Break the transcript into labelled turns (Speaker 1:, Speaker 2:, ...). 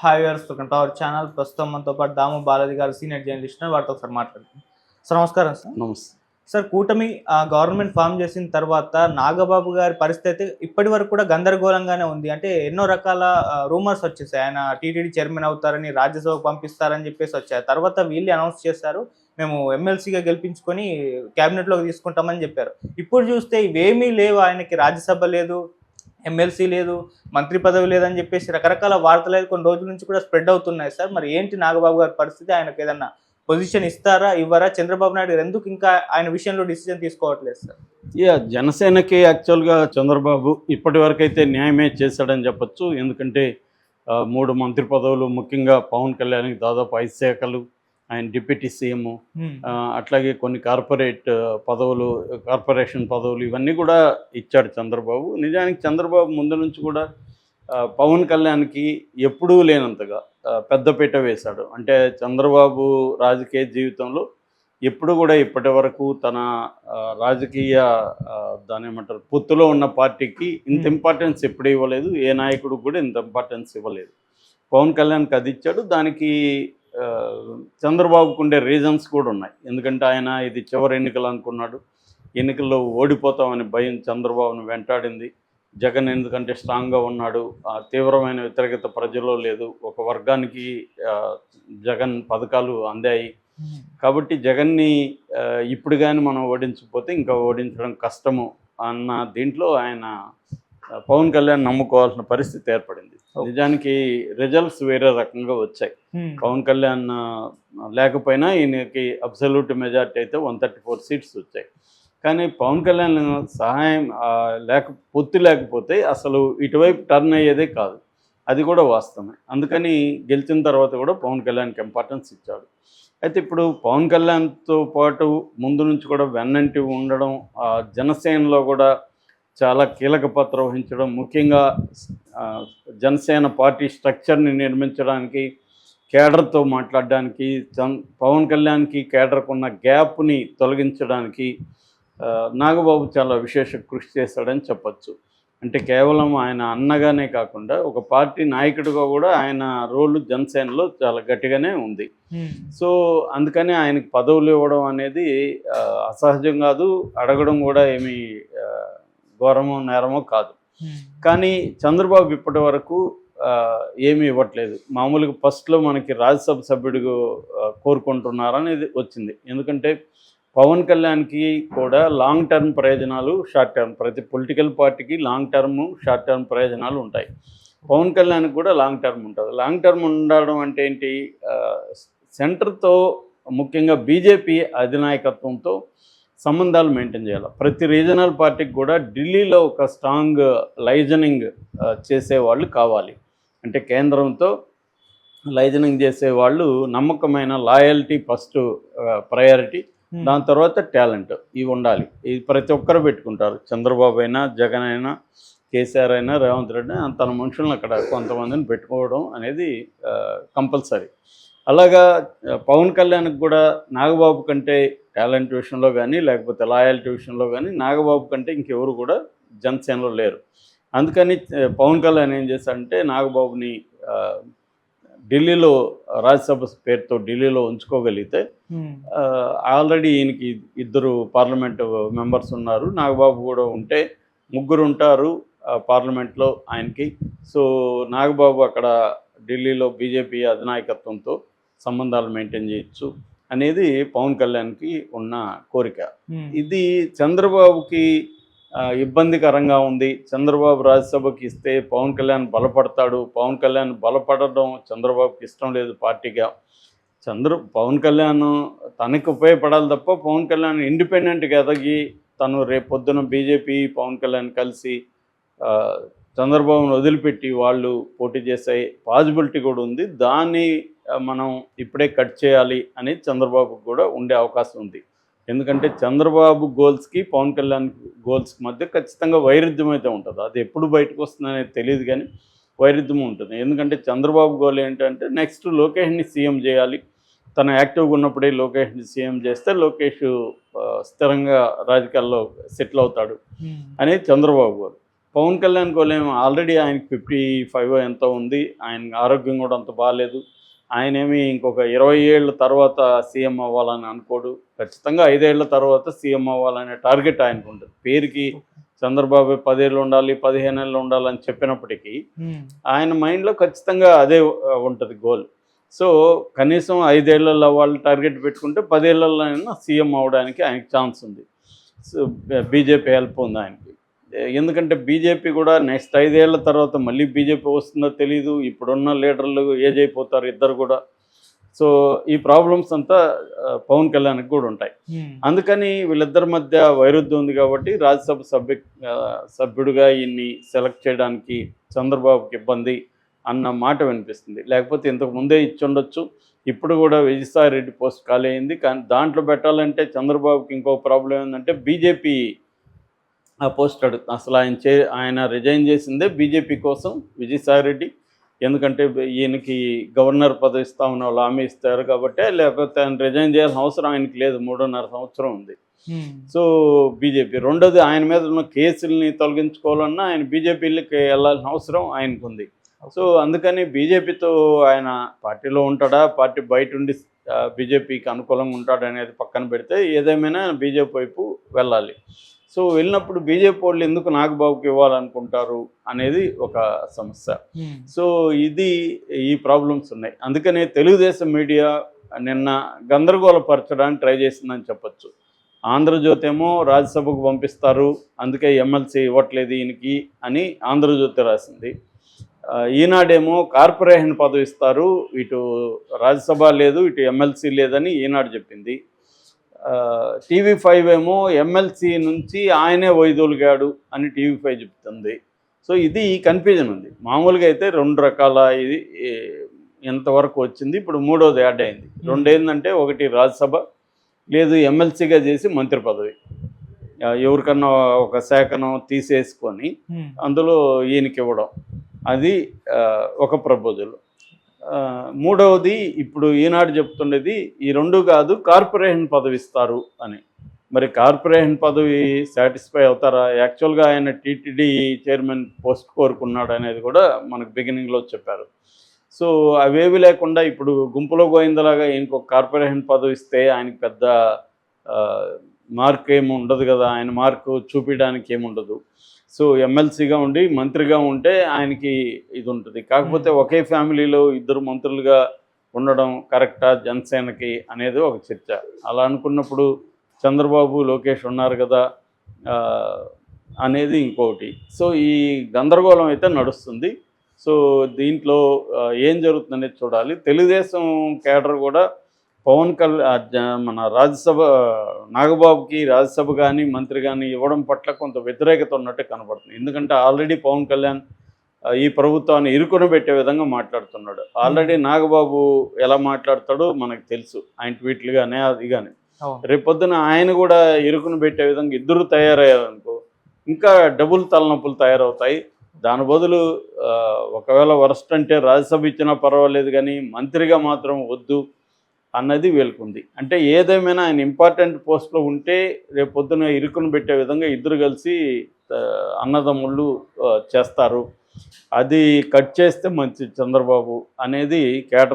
Speaker 1: Hi viewers, welcome to our channel. ప్రస్తుతం మనతో పాటు దాము బాలాజీ గారు, సీనియర్ జర్నలిస్ట్, వారితో ఒకసారి మాట్లాడుతున్నాం. సార్ నమస్కారం. సార్
Speaker 2: నమస్తే.
Speaker 1: సార్ కూటమి గవర్నమెంట్ ఫామ్ చేసిన తర్వాత నాగబాబు గారి పరిస్థితి ఇప్పటి వరకు కూడా గందరగోళంగానే ఉంది. అంటే ఎన్నో రకాల రూమర్స్ వచ్చేసాయి. ఆయన టీటీడీ చైర్మన్ అవుతారని, రాజ్యసభకు పంపిస్తారని చెప్పేసి వచ్చాయి. తర్వాత వీళ్ళే అనౌన్స్ చేశారు, మేము ఎమ్మెల్సీగా గెలిపించుకొని క్యాబినెట్లోకి తీసుకుంటామని చెప్పారు. ఇప్పుడు చూస్తే ఇవేమీ లేవు. ఆయనకి రాజ్యసభ లేదు, ఎమ్మెల్సీ లేదు, మంత్రి పదవి లేదని చెప్పేసి రకరకాల వార్తలు అయితే కొన్ని రోజుల నుంచి కూడా స్ప్రెడ్ అవుతున్నాయి. సార్ మరి ఏంటి నాగబాబు గారి పరిస్థితి? ఆయనకు ఏదన్నా పొజిషన్ ఇస్తారా, ఇవ్వరా? చంద్రబాబు నాయుడు గారు ఎందుకు ఇంకా ఆయన విషయంలో డిసిజన్ తీసుకోవట్లేదు సార్?
Speaker 2: జనసేనకి యాక్చువల్గా చంద్రబాబు ఇప్పటి వరకు అయితే న్యాయమే చేశాడని చెప్పొచ్చు. ఎందుకంటే 3 మంత్రి పదవులు, ముఖ్యంగా పవన్ కళ్యాణ్కి దాదాపు 5 శాఖలు, ఆయన డిప్యూటీ సీఎం, అట్లాగే కొన్ని కార్పొరేషన్ పదవులు ఇవన్నీ కూడా ఇచ్చాడు చంద్రబాబు. నిజానికి చంద్రబాబు ముందు నుంచి కూడా పవన్ కళ్యాణ్కి ఎప్పుడూ లేనంతగా పెద్దపీట వేశాడు. అంటే చంద్రబాబు రాజకీయ జీవితంలో ఎప్పుడు కూడా ఇప్పటి వరకు తన రాజకీయ దాని ఏమంటారు పొత్తులో ఉన్న పార్టీకి ఇంత ఇంపార్టెన్స్ ఎప్పుడు ఇవ్వలేదు. ఏ నాయకుడు కూడా ఇంత ఇంపార్టెన్స్ ఇవ్వలేదు. పవన్ కళ్యాణ్కి అది ఇచ్చాడు. దానికి చంద్రబాబుకు ఉండే రీజన్స్ కూడా ఉన్నాయి. ఎందుకంటే ఆయన ఇది చివరి ఎన్నికలు అనుకున్నాడు. ఎన్నికల్లో ఓడిపోతామని భయం చంద్రబాబును వెంటాడింది. జగన్ ఎందుకంటే స్ట్రాంగ్గా ఉన్నాడు, తీవ్రమైన వ్యతిరేకత ప్రజల్లో లేదు, ఒక వర్గానికి జగన్ పథకాలు అందాయి. కాబట్టి జగన్ని ఇప్పుడు కానీ మనం ఓడించకపోతే ఇంకా ఓడించడం కష్టము అన్న దీంట్లో ఆయన పవన్ కళ్యాణ్ నమ్ముకోవాల్సిన పరిస్థితి ఏర్పడింది. నిజానికి రిజల్ట్స్ వేరే రకంగా వచ్చాయి. పవన్ కళ్యాణ్ లేకపోయినా ఈయనకి అబ్సల్యూట్ మెజార్టీ అయితే 134 సీట్స్ వచ్చాయి. కానీ పవన్ కళ్యాణ్ సహాయం పొత్తు లేకపోతే అసలు ఇటువైపు టర్న్ అయ్యేదే కాదు. అది కూడా వాస్తవమే. అందుకని గెలిచిన తర్వాత కూడా పవన్ కళ్యాణ్కి ఇంపార్టెన్స్ ఇచ్చాడు. అయితే ఇప్పుడు పవన్ కళ్యాణ్తో పాటు ముందు నుంచి కూడా వెన్నంటి ఉండడం, జనసేనలో కూడా చాలా కీలక పాత్ర వహించడం, ముఖ్యంగా జనసేన పార్టీ స్ట్రక్చర్ని నిర్మించడానికి, కేడర్తో మాట్లాడడానికి, పవన్ కళ్యాణ్కి కేడర్కు ఉన్న గ్యాప్ని తొలగించడానికి నాగబాబు చాలా విశేష కృషి చేశాడని చెప్పచ్చు. అంటే కేవలం ఆయన అన్నగానే కాకుండా ఒక పార్టీ నాయకుడిగా కూడా ఆయన రోలు జనసేనలో చాలా గట్టిగానే ఉంది. సో అందుకని ఆయనకి పదవులు ఇవ్వడం అనేది అసహజం కాదు, అడగడం కూడా ఏమీ ఘోరమో నేరమో కాదు. కానీ చంద్రబాబు ఇప్పటి వరకు ఏమీ ఇవ్వట్లేదు. మామూలుగా ఫస్ట్లో మనకి రాజ్యసభ సభ్యుడిగా కోరుకుంటున్నారనేది వచ్చింది. ఎందుకంటే పవన్ కళ్యాణ్కి కూడా లాంగ్ టర్మ్ ప్రయోజనాలు, షార్ట్ టర్మ్, ప్రతి పొలిటికల్ పార్టీకి లాంగ్ టర్మ్, షార్ట్ టర్మ్ ప్రయోజనాలు ఉంటాయి. పవన్ కళ్యాణ్కి కూడా లాంగ్ టర్మ్ ఉంటుంది. లాంగ్ టర్మ్ ఉండడం అంటే ఏంటి? సెంటర్తో, ముఖ్యంగా బీజేపీ అధినాయకత్వంతో సంబంధాలు మెయింటైన్ చేయాలి. ప్రతి రీజనల్ పార్టీకి కూడా ఢిల్లీలో ఒక స్ట్రాంగ్ లైజనింగ్ చేసేవాళ్ళు కావాలి. అంటే కేంద్రంతో లైజనింగ్ చేసేవాళ్ళు, నమ్మకమైన లాయల్టీ ఫస్ట్ ప్రయారిటీ, దాని తర్వాత టాలెంట్, ఇవి ఉండాలి. ఇది ప్రతి ఒక్కరు పెట్టుకుంటారు. చంద్రబాబు అయినా, జగన్ అయినా, కేసీఆర్ అయినా, రేవంత్ రెడ్డి అయినా తన మనుషులను అక్కడ కొంతమందిని పెట్టుకోవడం అనేది కంపల్సరీ. అలాగా పవన్ కళ్యాణ్కి కూడా నాగబాబు కంటే టాలెంట్ విషయంలో కానీ, లేకపోతే లాయల్టీ విషయంలో కానీ నాగబాబు కంటే ఇంకెవరు కూడా జనసేనలో లేరు. అందుకని పవన్ కళ్యాణ్ ఏం చేశాడంటే నాగబాబుని ఢిల్లీలో రాజ్యసభ పేరుతో ఢిల్లీలో ఉంచుకోగలిగితే, ఆల్రెడీ ఈయనకి 2 పార్లమెంటు మెంబర్స్ ఉన్నారు, నాగబాబు కూడా ఉంటే 3 ఉంటారు పార్లమెంట్లో ఆయనకి. సో నాగబాబు అక్కడ ఢిల్లీలో బీజేపీ అధినాయకత్వంతో సంబంధాలు మెయింటైన్ చేయొచ్చు అనేది పవన్ కళ్యాణ్కి ఉన్న కోరిక. ఇది చంద్రబాబుకి ఇబ్బందికరంగా ఉంది. చంద్రబాబు రాజ్యసభకి ఇస్తే పవన్ కళ్యాణ్ బలపడతాడు. పవన్ కళ్యాణ్ బలపడడం చంద్రబాబుకి ఇష్టం లేదు పార్టీగా. పవన్ కళ్యాణ్ తనకు ఉపయోగపడాలి తప్ప, పవన్ కళ్యాణ్ ఇండిపెండెంట్గా ఎదగి తను రేపొద్దున బీజేపీ, పవన్ కళ్యాణ్ కలిసి చంద్రబాబును వదిలిపెట్టి వాళ్ళు పోటీ చేసే పాసిబిలిటీ కూడా ఉంది. దాన్ని మనం ఇప్పుడే కట్ చేయాలి అని చంద్రబాబుకు కూడా ఉండే అవకాశం ఉంది. ఎందుకంటే చంద్రబాబు గోల్స్కి, పవన్ కళ్యాణ్ గోల్స్కి మధ్య ఖచ్చితంగా వైరుధ్యం అయితే ఉంటుంది. అది ఎప్పుడు బయటకు వస్తుందనేది తెలియదు, కానీ వైరుధ్యం ఉంటుంది. ఎందుకంటే చంద్రబాబు గోల్ ఏంటంటే నెక్స్ట్ లోకేష్ని సీఎం చేయాలి. తను యాక్టివ్గా ఉన్నప్పుడే లోకేష్ని సీఎం చేస్తే లోకేష్ స్థిరంగా రాజకీయాల్లో సెటిల్ అవుతాడు అనేది చంద్రబాబు గోల్. పవన్ కళ్యాణ్ గోలేం ఆల్రెడీ ఆయనకి 55 ఎంతో ఉంది. ఆయన ఆరోగ్యం కూడా అంత బాగాలేదు. ఆయనేమి ఇంకొక 20 ఏళ్ళ తర్వాత సీఎం అవ్వాలని అనుకోడు. ఖచ్చితంగా 5 ఏళ్ల తర్వాత సీఎం అవ్వాలనే టార్గెట్ ఆయనకు ఉంటుంది. పేరుకి చంద్రబాబు 10 ఏళ్ళు ఉండాలి, 15 ఏళ్ళు ఉండాలని చెప్పినప్పటికీ ఆయన మైండ్లో ఖచ్చితంగా అదే ఉంటుంది గోల్. సో కనీసం 5 ఏళ్లలో వాళ్ళు టార్గెట్ పెట్టుకుంటే 10 ఏళ్లలో అయినా సీఎం అవ్వడానికి ఆయనకి ఛాన్స్ ఉంది. సో బీజేపీ హెల్ప్ ఉంది ఆయనకి. ఎందుకంటే బీజేపీ కూడా నెక్స్ట్ 5 ఏళ్ల తర్వాత మళ్ళీ బీజేపీ వస్తుందో తెలీదు. ఇప్పుడున్న లీడర్లు ఏజ్ అయిపోతారు ఇద్దరు కూడా. సో ఈ ప్రాబ్లమ్స్ అంతా పవన్ కళ్యాణ్కి కూడా ఉంటాయి. అందుకని వీళ్ళిద్దరి మధ్య వైరుధ్యం ఉంది కాబట్టి రాజ్యసభ సభ్యుడిగా ఈయన్ని సెలెక్ట్ చేయడానికి చంద్రబాబుకి ఇబ్బంది అన్న మాట వినిపిస్తుంది. లేకపోతే ఇంతకు ముందే ఇచ్చి ఉండొచ్చు. ఇప్పుడు కూడా విజయసాయి రెడ్డి పోస్ట్ ఖాళీ అయింది. కానీ దాంట్లో పెట్టాలంటే చంద్రబాబుకి ఇంకో ప్రాబ్లం ఏంటంటే బీజేపీ ఆ పోస్ట్ అడుగుతుంది. అసలు ఆయన రిజైన్ చేసిందే బీజేపీ కోసం విజయసాయి రెడ్డి. ఎందుకంటే ఈయనకి గవర్నర్ పదవి ఇస్తామని వాళ్ళు హామీ ఇస్తారు కాబట్టి, లేకపోతే ఆయన రిజైన్ చేయాల్సిన అవసరం ఆయనకి లేదు. 3.5 సంవత్సరం ఉంది. సో బీజేపీ రెండోది ఆయన మీద ఉన్న కేసుల్ని తొలగించుకోవాలన్నా ఆయన బీజేపీలకి వెళ్ళాల్సిన అవసరం ఆయనకు ఉంది. సో అందుకని బీజేపీతో ఆయన పార్టీలో ఉంటాడా, పార్టీ బయట ఉండి బీజేపీకి అనుకూలంగా ఉంటాడా అనేది పక్కన పెడితే ఏదేమైనా బీజేపీ వైపు వెళ్ళాలి. సో వెళ్ళినప్పుడు బీజేపీ వాళ్ళు ఎందుకు నాగబాబుకి ఇవ్వాలనుకుంటారు అనేది ఒక సమస్య. సో ఈ ప్రాబ్లమ్స్ ఉన్నాయి. అందుకనే తెలుగుదేశం మీడియా నిన్న గందరగోళపరచడానికి ట్రై చేసిందని చెప్పచ్చు. ఆంధ్రజ్యోతి ఏమో రాజ్యసభకు పంపిస్తారు, అందుకే ఎమ్మెల్సీ ఇవ్వట్లేదు ఈయనకి అని ఆంధ్రజ్యోతి రాసింది. ఈనాడేమో కార్పొరేషన్ పదవి ఇస్తారు, ఇటు రాజ్యసభ లేదు, ఇటు ఎమ్మెల్సీ లేదని ఈనాడు చెప్పింది. TV5 ఏమో ఎమ్మెల్సీ నుంచి ఆయనే వైదొలిగాడు అని TV5 చెప్తుంది. సో ఇది కన్ఫ్యూజన్ ఉంది. మామూలుగా అయితే 2 రకాల ఇది ఎంతవరకు వచ్చింది, ఇప్పుడు 3వది యాడ్ అయింది. 2 ఏంటంటే, ఒకటి రాజ్యసభ, లేదు ఎమ్మెల్సీగా చేసి మంత్రి పదవి ఎవరికన్నా ఒక శాఖను తీసేసుకొని అందులో ఈయనకి ఇవ్వడం, అది ఒక ప్రపోజల్. 3వది ఇప్పుడు ఈనాడు చెప్తుండేది ఈ 2 కాదు, కార్పొరేషన్ పదవి ఇస్తారు అని. మరి కార్పొరేషన్ పదవి సాటిస్ఫై అవుతారా? యాక్చువల్గా ఆయన టీటీడీ చైర్మన్ పోస్ట్ కోరుకున్నాడు అనేది కూడా మనకు బిగినింగ్లో చెప్పారు. సో అవేవి లేకుండా ఇప్పుడు గుంపులో గోయిందలాగా ఇంకొక కార్పొరేషన్ పదవి ఇస్తే ఆయనకి పెద్ద మార్క్ ఏమి ఉండదు కదా, ఆయన మార్కు చూపించడానికి ఏముండదు. సో ఎమ్మెల్సీగా ఉండి మంత్రిగా ఉంటే ఆయనకి ఇది ఉంటుంది. కాకపోతే ఒకే ఫ్యామిలీలో 2 మంత్రులుగా ఉండడం కరెక్టా జనసేనకి అనేది ఒక చర్చ. అలా అనుకున్నప్పుడు చంద్రబాబు లోకేష్ ఉన్నారు కదా అనేది ఇంకొకటి. సో ఈ గందరగోళం అయితే నడుస్తుంది. సో దీంట్లో ఏం జరుగుతుందనేది చూడాలి. తెలుగుదేశం కేడర్ కూడా మన రాజ్యసభ నాగబాబుకి రాజ్యసభ కానీ మంత్రి కానీ ఇవ్వడం పట్ల కొంత వ్యతిరేకత ఉన్నట్టు కనబడుతుంది. ఎందుకంటే ఆల్రెడీ పవన్ కళ్యాణ్ ఈ ప్రభుత్వాన్ని ఇరుకున పెట్టే విధంగా మాట్లాడుతున్నాడు. ఆల్రెడీ నాగబాబు ఎలా మాట్లాడతాడో మనకు తెలుసు, ఆయన ట్వీట్లు కానీ అది కానీ. రేపొద్దున ఆయన కూడా ఇరుకున పెట్టే విధంగా ఇద్దరు తయారయ్యారనుకో ఇంకా డబుల్ తలనొప్పులు తయారవుతాయి. దాని బదులు ఒకవేళ వరస్ట్ అంటే రాజ్యసభ ఇచ్చినా పర్వాలేదు కానీ మంత్రిగా మాత్రం వద్దు అన్నది వీళ్ళకుంది. అంటే ఏదేమైనా ఆయన ఇంపార్టెంట్ పోస్ట్లో ఉంటే రేపు పొద్దున ఇరుకును పెట్టే విధంగా ఇద్దరు కలిసి అన్నదమ్ముళ్ళు చేస్తారు. అది కట్ చేస్తే మంచి చంద్రబాబు అనేది కేటర్